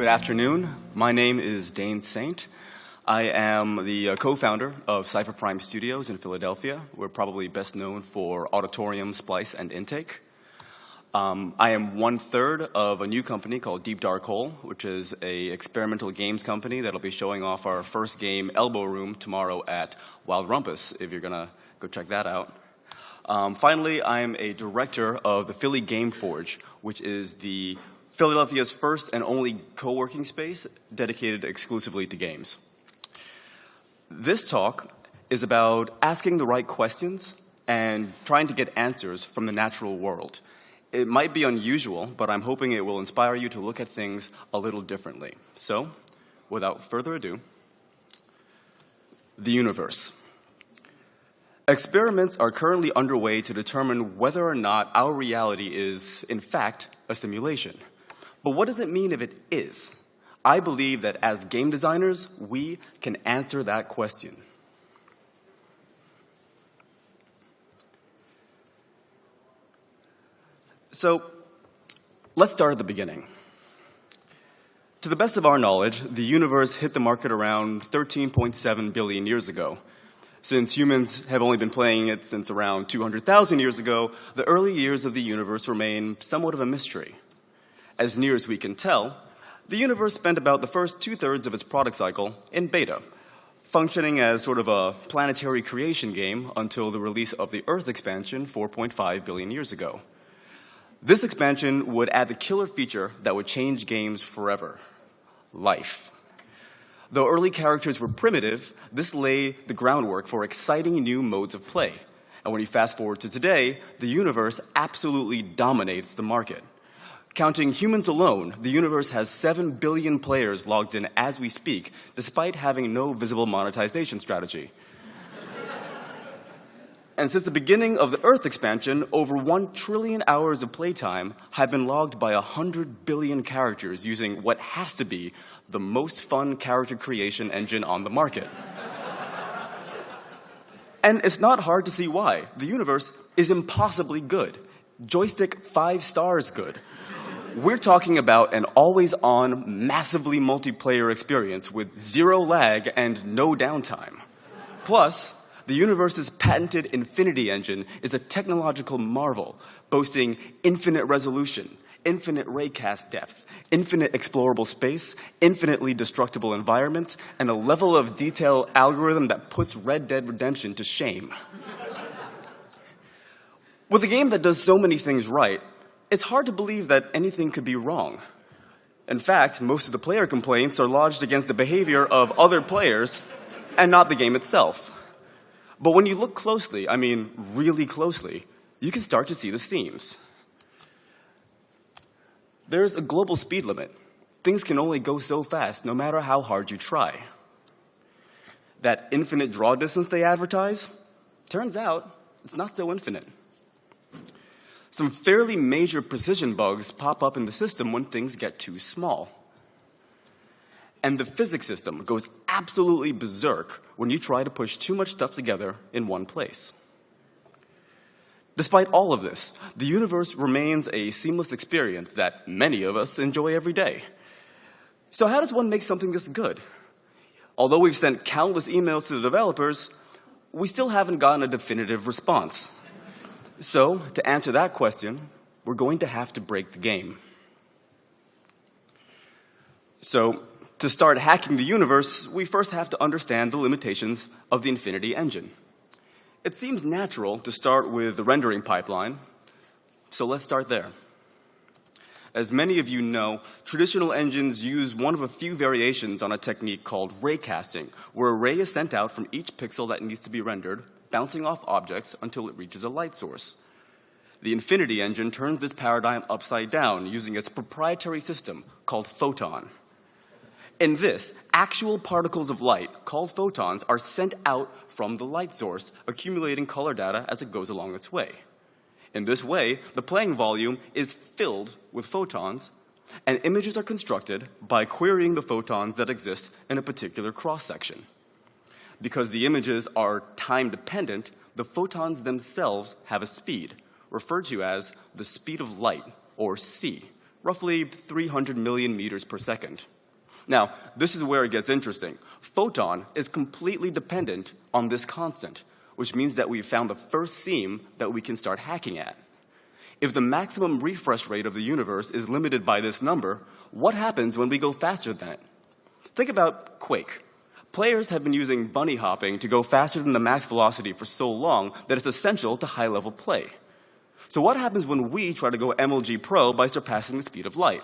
Good afternoon. My name is Dain Saint. I am the co-founder of Cypher Prime Studios in Philadelphia. We're probably best known for Auditorium, Splice, and Intake. I am 1/3 of a new company called Deep Dark Hole, which is an experimental games company that'll be showing off our first game, Elbow Room, tomorrow at Wild Rumpus, if you're going to go check that out. Finally, I'm a director of the Philly Game Forge, which is the Philadelphia's first and only co-working space dedicated exclusively to games. This talk is about asking the right questions and trying to get answers from the natural world. It might be unusual, but I'm hoping it will inspire you to look at things a little differently. So, without further ado, the universe. Experiments are currently underway to determine whether or not our reality is, in fact, a simulation. But what does it mean if it is? I believe that as game designers, we can answer that question. So, let's start at the beginning. To the best of our knowledge, the universe hit the market around 13.7 billion years ago. Since humans have only been playing it since around 200,000 years ago, the early years of the universe remain somewhat of a mystery. As near as we can tell, the universe spent about the first 2/3 of its product cycle in beta, functioning as sort of a planetary creation game until the release of the Earth expansion 4.5 billion years ago. This expansion would add the killer feature that would change games forever: life. Though early characters were primitive, this laid the groundwork for exciting new modes of play. And when you fast forward to today, the universe absolutely dominates the market. Counting humans alone, the universe has 7 billion players logged in as we speak, despite having no visible monetization strategy. And since the beginning of the Earth expansion, over 1 trillion hours of playtime have been logged by 100 billion characters using what has to be the most fun character creation engine on the market. And it's not hard to see why. The universe is impossibly good. Joystick 5 stars good. We're talking about an always-on, massively multiplayer experience with 0 lag and no downtime. Plus, the universe's patented Infinity Engine is a technological marvel, boasting infinite resolution, infinite raycast depth, infinite explorable space, infinitely destructible environments, and a level of detail algorithm that puts Red Dead Redemption to shame. With a game that does so many things right, it's hard to believe that anything could be wrong. In fact, most of the player complaints are lodged against the behavior of other players and not the game itself. But when you look closely, I mean really closely, you can start to see the seams. There's a global speed limit. Things can only go so fast, no matter how hard you try. That infinite draw distance they advertise, turns out it's not so infinite. Some fairly major precision bugs pop up in the system when things get too small. And the physics system goes absolutely berserk when you try to push too much stuff together in one place. Despite all of this, the universe remains a seamless experience that many of us enjoy every day. So how does one make something this good? Although we've sent countless emails to the developers, we still haven't gotten a definitive response. So, to answer that question, we're going to have to break the game. So, to start hacking the universe, we first have to understand the limitations of the Infinity Engine. It seems natural to start with the rendering pipeline, so let's start there. As many of you know, traditional engines use one of a few variations on a technique called raycasting, where a ray is sent out from each pixel that needs to be rendered, bouncing off objects until it reaches a light source. The Infinity Engine turns this paradigm upside down using its proprietary system called PHOTON. In this, actual particles of light, called photons, are sent out from the light source, accumulating color data as it goes along its way. In this way, the playing volume is filled with photons, and images are constructed by querying the photons that exist in a particular cross-section. Because the images are time-dependent, the photons themselves have a speed, referred to as the speed of light, or c, roughly 300 million meters per second. Now, this is where it gets interesting. Photon is completely dependent on this constant, which means that we've found the first seam that we can start hacking at. If the maximum refresh rate of the universe is limited by this number, what happens when we go faster than it? Think about Quake. Players have been using bunny hopping to go faster than the max velocity for so long that it's essential to high-level play. So what happens when we try to go MLG Pro by surpassing the speed of light?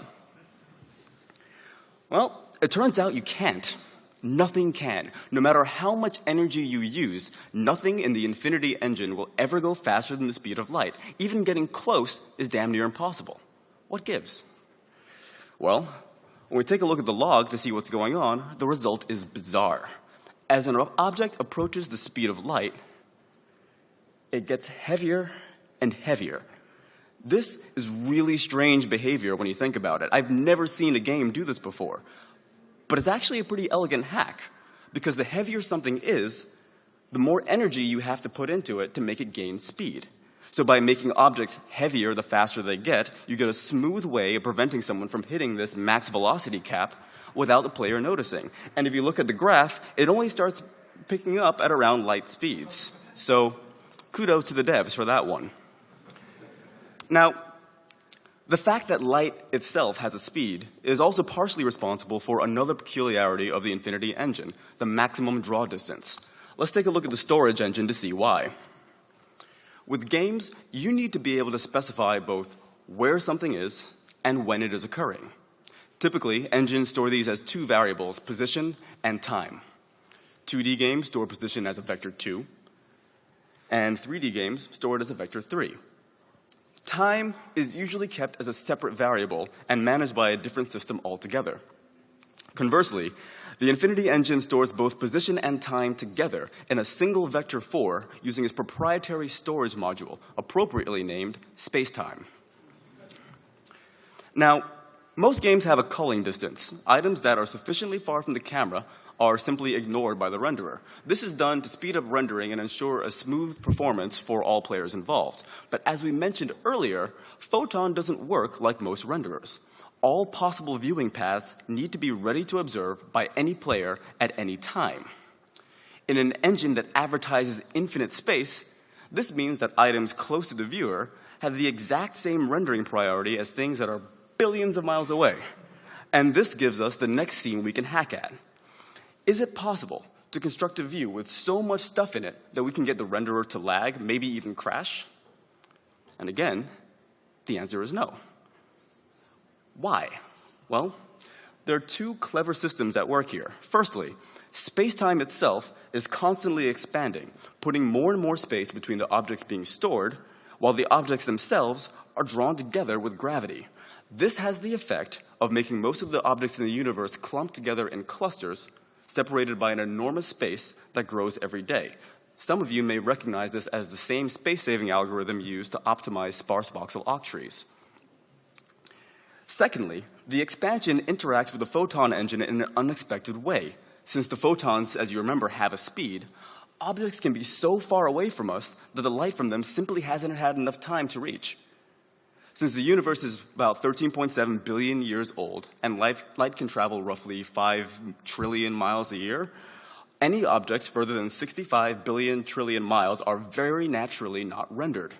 Well, it turns out you can't. Nothing can. No matter how much energy you use, nothing in the Infinity Engine will ever go faster than the speed of light. Even getting close is damn near impossible. What gives? Well, when we take a look at the log to see what's going on, the result is bizarre. As an object approaches the speed of light, it gets heavier and heavier. This is really strange behavior when you think about it. I've never seen a game do this before. But it's actually a pretty elegant hack, because the heavier something is, the more energy you have to put into it to make it gain speed. So by making objects heavier the faster they get, you get a smooth way of preventing someone from hitting this max velocity cap without the player noticing. And if you look at the graph, it only starts picking up at around light speeds. So kudos to the devs for that one. Now, the fact that light itself has a speed is also partially responsible for another peculiarity of the Infinity Engine, the maximum draw distance. Let's take a look at the storage engine to see why. With games, you need to be able to specify both where something is and when it is occurring. Typically, engines store these as two variables, position and time. 2D games store position as a vector 2, and 3D games store it as a vector 3. Time is usually kept as a separate variable and managed by a different system altogether. Conversely, the Infinity Engine stores both position and time together in a single vector 4 using its proprietary storage module, appropriately named spacetime. Now, most games have a culling distance. Items that are sufficiently far from the camera are simply ignored by the renderer. This is done to speed up rendering and ensure a smooth performance for all players involved. But as we mentioned earlier, Photon doesn't work like most renderers. All possible viewing paths need to be ready to observe by any player at any time. In an engine that advertises infinite space, this means that items close to the viewer have the exact same rendering priority as things that are billions of miles away. And this gives us the next scene we can hack at. Is it possible to construct a view with so much stuff in it that we can get the renderer to lag, maybe even crash? And again, the answer is no. Why? Well, there are two clever systems at work here. Firstly, space-time itself is constantly expanding, putting more and more space between the objects being stored, while the objects themselves are drawn together with gravity. This has the effect of making most of the objects in the universe clump together in clusters, separated by an enormous space that grows every day. Some of you may recognize this as the same space-saving algorithm used to optimize sparse voxel octrees. Secondly, the expansion interacts with the photon engine in an unexpected way. Since the photons, as you remember, have a speed, objects can be so far away from us that the light from them simply hasn't had enough time to reach. Since the universe is about 13.7 billion years old and light can travel roughly 5 trillion miles a year, any objects further than 65 billion trillion miles are very naturally not rendered.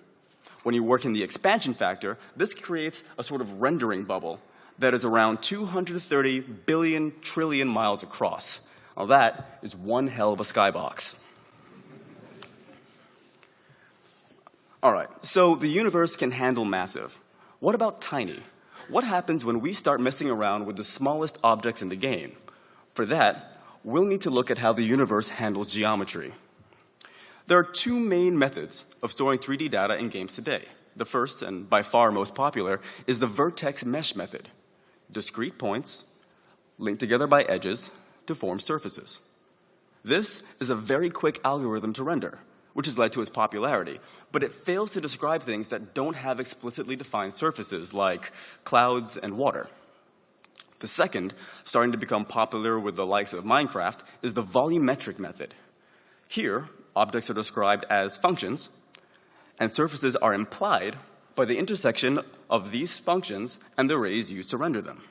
When you work in the expansion factor, this creates a sort of rendering bubble that is around 230 billion trillion miles across. Now that is one hell of a skybox. All right, so the universe can handle massive. What about tiny? What happens when we start messing around with the smallest objects in the game? For that, we'll need to look at how the universe handles geometry. There are two main methods of storing 3D data in games today. The first, and by far most popular, is the vertex mesh method. Discrete points linked together by edges to form surfaces. This is a very quick algorithm to render, which has led to its popularity, but it fails to describe things that don't have explicitly defined surfaces like clouds and water. The second, starting to become popular with the likes of Minecraft, is the volumetric method. Here, objects are described as functions, and surfaces are implied by the intersection of these functions and the arrays used to render them.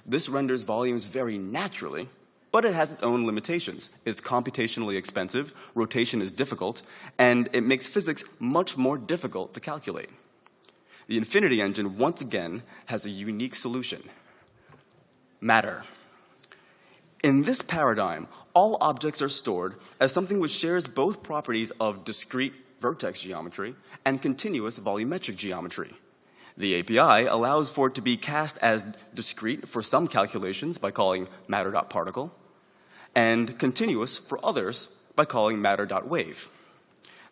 This renders volumes very naturally, but it has its own limitations. It's computationally expensive, rotation is difficult, and it makes physics much more difficult to calculate. The infinity engine, once again, has a unique solution: matter. In this paradigm, all objects are stored as something which shares both properties of discrete vertex geometry and continuous volumetric geometry. The API allows for it to be cast as discrete for some calculations by calling matter.particle, and continuous for others by calling matter.wave.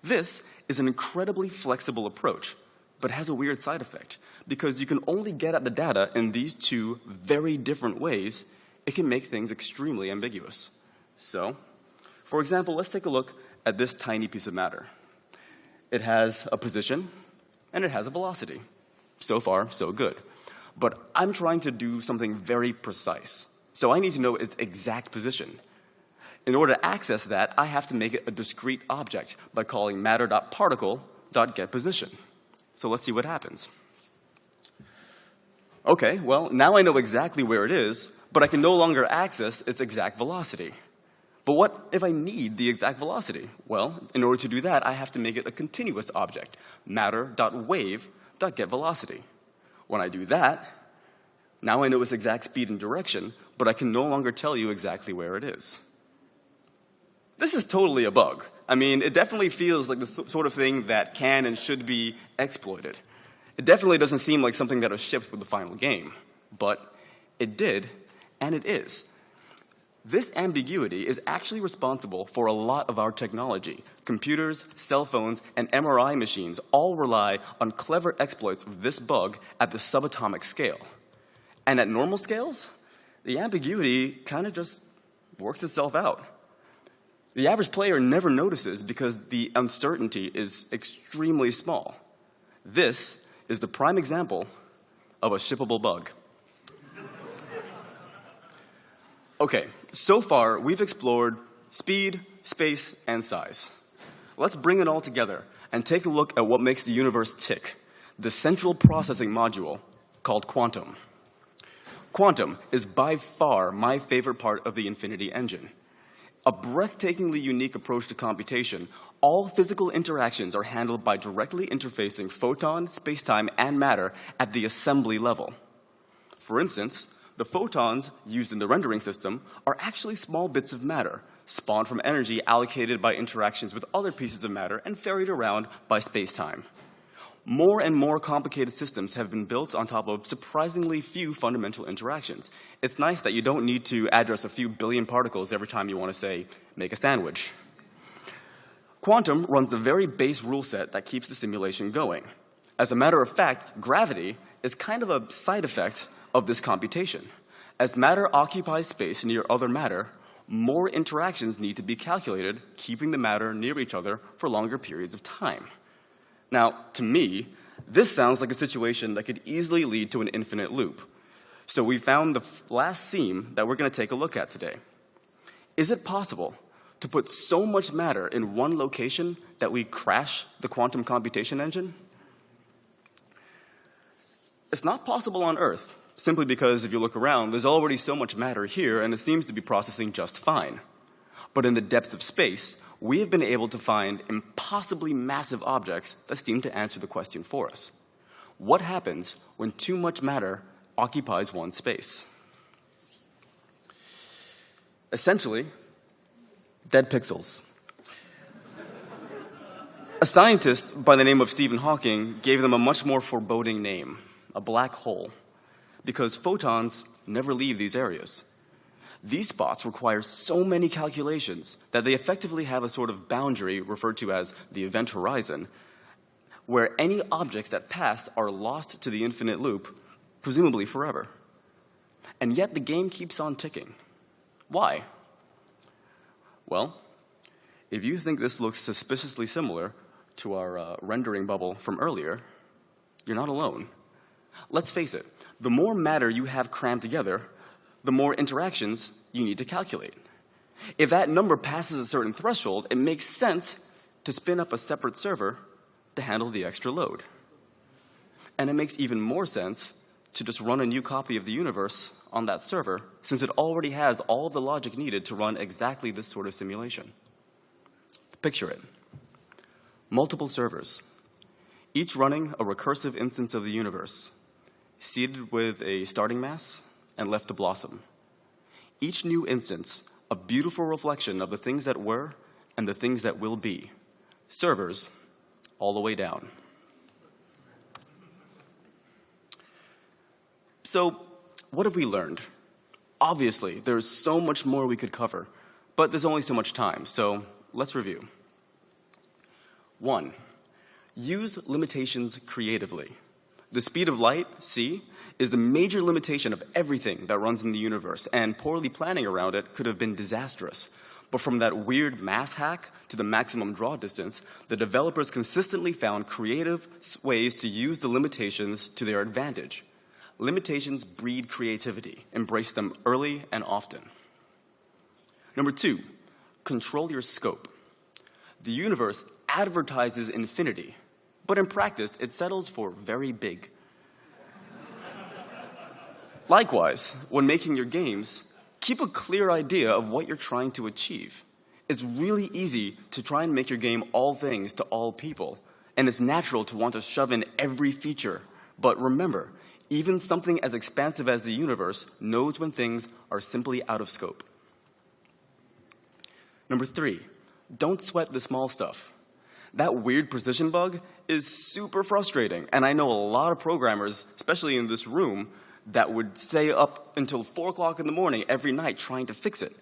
This is an incredibly flexible approach, but has a weird side effect. Because you can only get at the data in these two very different ways, it can make things extremely ambiguous. So, for example, let's take a look at this tiny piece of matter. It has a position, and it has a velocity. So far, so good. But I'm trying to do something very precise. So I need to know its exact position. In order to access that, I have to make it a discrete object by calling matter.particle.getPosition. So let's see what happens. Okay, well, now I know exactly where it is, but I can no longer access its exact velocity. But what if I need the exact velocity? Well, in order to do that, I have to make it a continuous object, matter.wave.getVelocity. When I do that, now I know its exact speed and direction, but I can no longer tell you exactly where it is. This is totally a bug. I mean, it definitely feels like the sort of thing that can and should be exploited. It definitely doesn't seem like something that was shipped with the final game. But it did, and it is. This ambiguity is actually responsible for a lot of our technology. Computers, cell phones, and MRI machines all rely on clever exploits of this bug at the subatomic scale. And at normal scales, the ambiguity kind of just works itself out. The average player never notices because the uncertainty is extremely small. This is the prime example of a shippable bug. Okay, so far we've explored speed, space, and size. Let's bring it all together and take a look at what makes the universe tick, the central processing module called quantum. Quantum is by far my favorite part of the infinity engine. A breathtakingly unique approach to computation, all physical interactions are handled by directly interfacing photon, spacetime, and matter at the assembly level. For instance, the photons used in the rendering system are actually small bits of matter, spawned from energy allocated by interactions with other pieces of matter and ferried around by spacetime. More and more complicated systems have been built on top of surprisingly few fundamental interactions. It's nice that you don't need to address a few billion particles every time you want to say, make a sandwich. Quantum runs the very base rule set that keeps the simulation going. As a matter of fact, gravity is kind of a side effect of this computation. As matter occupies space near other matter, more interactions need to be calculated, keeping the matter near each other for longer periods of time. Now, to me, this sounds like a situation that could easily lead to an infinite loop. So we found the last seam that we're going to take a look at today. Is it possible to put so much matter in one location that we crash the quantum computation engine? It's not possible on Earth, simply because if you look around, there's already so much matter here, and it seems to be processing just fine. But in the depths of space, we have been able to find impossibly massive objects that seem to answer the question for us. What happens when too much matter occupies one space? Essentially, dead pixels. A scientist by the name of Stephen Hawking gave them a much more foreboding name, a black hole, because photons never leave these areas. These spots require so many calculations that they effectively have a sort of boundary referred to as the event horizon, where any objects that pass are lost to the infinite loop, presumably forever. And yet the game keeps on ticking. Why? Well, if you think this looks suspiciously similar to our rendering bubble from earlier, you're not alone. Let's face it, the more matter you have crammed together, the more interactions you need to calculate. If that number passes a certain threshold, it makes sense to spin up a separate server to handle the extra load. And it makes even more sense to just run a new copy of the universe on that server, since it already has all of the logic needed to run exactly this sort of simulation. Picture it. Multiple servers, each running a recursive instance of the universe, seeded with a starting mass and left to blossom. Each new instance, a beautiful reflection of the things that were and the things that will be. Servers all the way down. So, what have we learned? Obviously, there's so much more we could cover, but there's only so much time, so let's review. 1. Use limitations creatively. The speed of light, c, is the major limitation of everything that runs in the universe, and poorly planning around it could have been disastrous. But from that weird mass hack to the maximum draw distance, the developers consistently found creative ways to use the limitations to their advantage. Limitations breed creativity. Embrace them early and often. Number 2, control your scope. The universe advertises infinity, but in practice, it settles for very big. Likewise, when making your games, keep a clear idea of what you're trying to achieve. It's really easy to try and make your game all things to all people, and it's natural to want to shove in every feature. But remember, even something as expansive as the universe knows when things are simply out of scope. Number 3, don't sweat the small stuff. That weird precision bug is super frustrating, and I know a lot of programmers, especially in this room, that would stay up until 4 o'clock in the morning every night trying to fix it.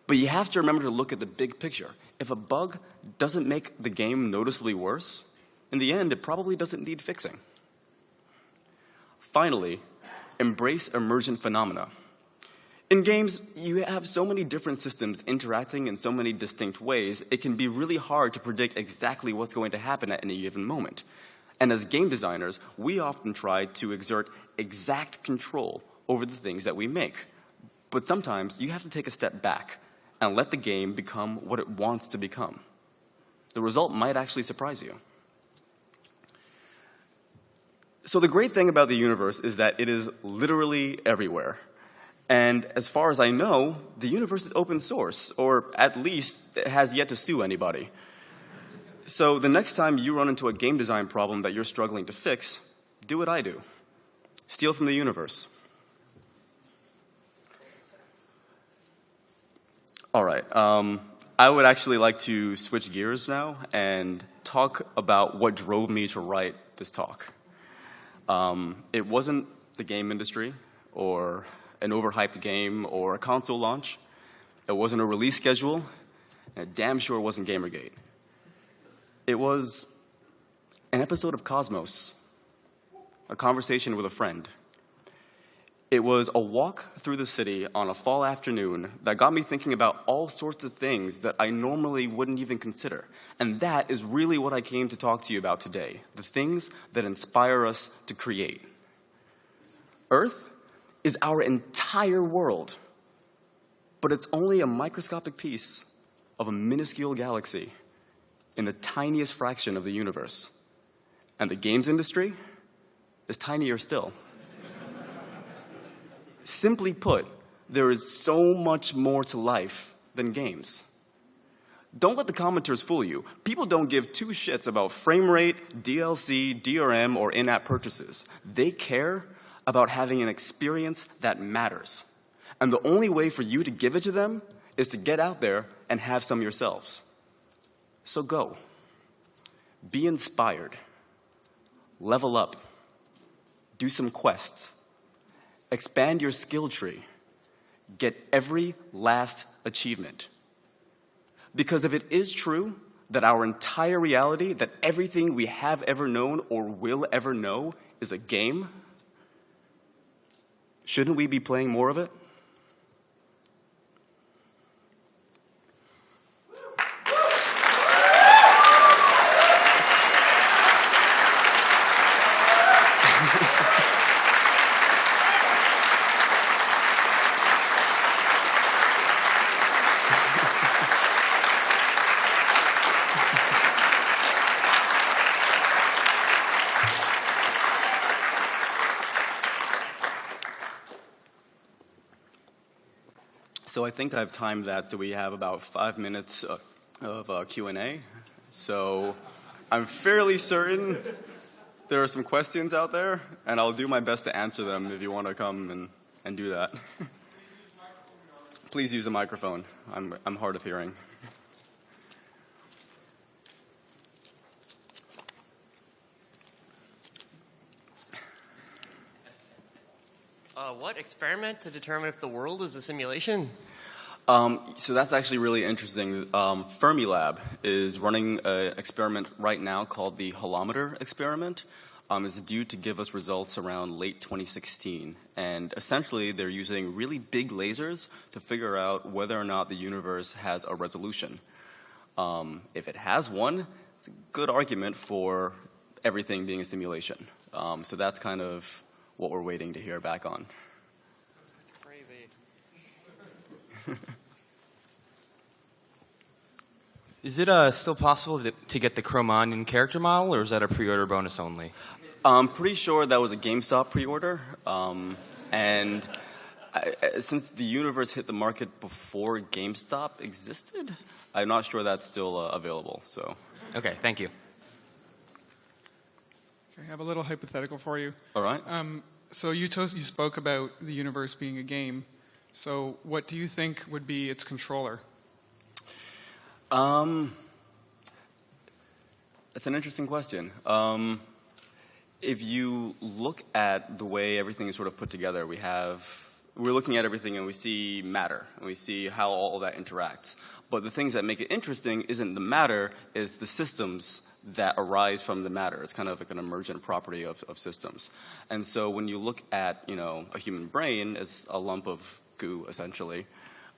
But you have to remember to look at the big picture. If a bug doesn't make the game noticeably worse, in the end, it probably doesn't need fixing. Finally, embrace emergent phenomena. In games, you have so many different systems interacting in so many distinct ways, it can be really hard to predict exactly what's going to happen at any given moment. And as game designers, we often try to exert exact control over the things that we make. But sometimes you have to take a step back and let the game become what it wants to become. The result might actually surprise you. So the great thing about the universe is that it is literally everywhere. And as far as I know, the universe is open source, or at least it has yet to sue anybody. So the next time you run into a game design problem that you're struggling to fix, do what I do. Steal from the universe. All right. I would actually like to switch gears now and talk about what drove me to write this talk. It wasn't the game industry or an overhyped game or a console launch. It wasn't a release schedule, and it damn sure wasn't Gamergate. It was an episode of Cosmos, a conversation with a friend. It was a walk through the city on a fall afternoon that got me thinking about all sorts of things that I normally wouldn't even consider. And that is really what I came to talk to you about today, the things that inspire us to create. Earth is our entire world, but it's only a microscopic piece of a minuscule galaxy in the tiniest fraction of the universe. And the games industry is tinier still. Simply put, there is so much more to life than games. Don't let the commenters fool you. People don't give two shits about frame rate, DLC, DRM, or in-app purchases. They care about having an experience that matters. And the only way for you to give it to them is to get out there and have some yourselves. So go. Be inspired. Level up. Do some quests. Expand your skill tree. Get every last achievement. Because if it is true that our entire reality, that everything we have ever known or will ever know is a game, shouldn't we be playing more of it? So I think I've timed that so we have about 5 minutes of Q&A. So I'm fairly certain there are some questions out there, and I'll do my best to answer them if you want to come and do that. Please use a microphone. I'm hard of hearing. What experiment to determine if the world is a simulation? So that's actually really interesting. Fermilab is running an experiment right now called the holometer experiment. It's due to give us results around late 2016. And essentially, they're using really big lasers to figure out whether or not the universe has a resolution. If it has one, it's a good argument for everything being a simulation. So that's kind of what we're waiting to hear back on. That's crazy. Is it still possible to get the Cro-Magnon character model, or is that a pre-order bonus only? I'm pretty sure that was a GameStop pre-order. Since the universe hit the market before GameStop existed, I'm not sure that's still available. So. Okay, thank you. I have a little hypothetical for you. All right. So you spoke about the universe being a game. So what do you think would be its controller? That's an interesting question. If you look at the way everything is sort of put together, we're looking at everything and we see matter, and we see how all that interacts. But the things that make it interesting isn't the matter, it's the systems that arise from the matter. It's kind of like an emergent property of systems. And so when you look at, a human brain, it's a lump of goo, essentially.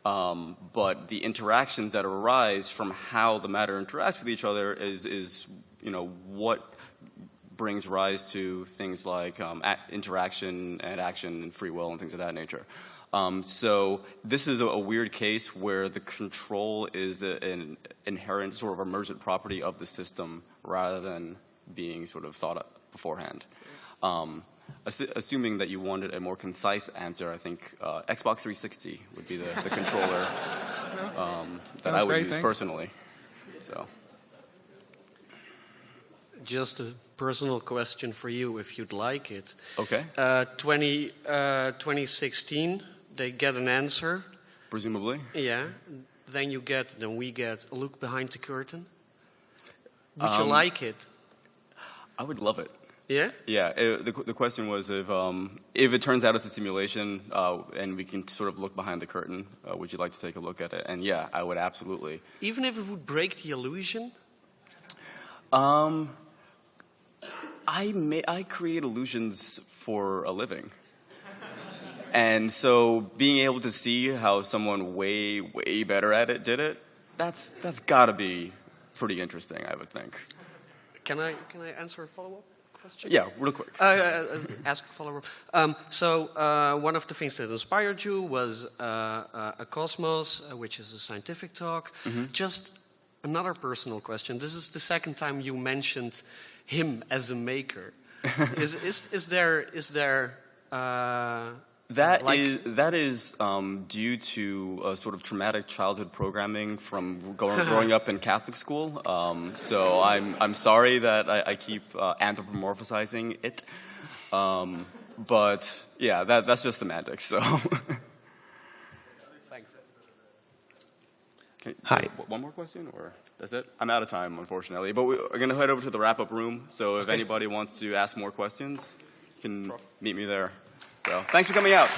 But the interactions that arise from how the matter interacts with each other is what brings rise to things like interaction and action and free will and things of that nature. So this is a weird case where the control is an inherent sort of emergent property of the system rather than being sort of thought up beforehand. Assuming that you wanted a more concise answer, I think Xbox 360 would be the controller that I would use personally. So. Just a personal question for you, if you'd like it. Okay. 2016, they get an answer. Presumably. Yeah. Then we get a look behind the curtain. Would you like it? I would love it. Yeah? Yeah. The question was if it turns out it's a simulation and we can sort of look behind the curtain, would you like to take a look at it? And yeah, I would absolutely. Even if it would break the illusion? I create illusions for a living. And so being able to see how someone way, way better at it did it, that's got to be pretty interesting, I would think. Can I answer a follow-up question? Yeah, real quick. Ask a follow-up. So one of the things that inspired you was a Cosmos, which is a scientific talk. Mm-hmm. Just another personal question. This is the second time you mentioned him as a maker. Is there That is due to a sort of traumatic childhood programming from growing up in Catholic school. So I'm sorry that I keep anthropomorphizing it. But yeah, that's just semantics. So. Thanks. Okay, Hi. One more question, or that's it? I'm out of time, unfortunately. But we're going to head over to the wrap-up room. So if anybody wants to ask more questions, you can meet me there. So thanks for coming out.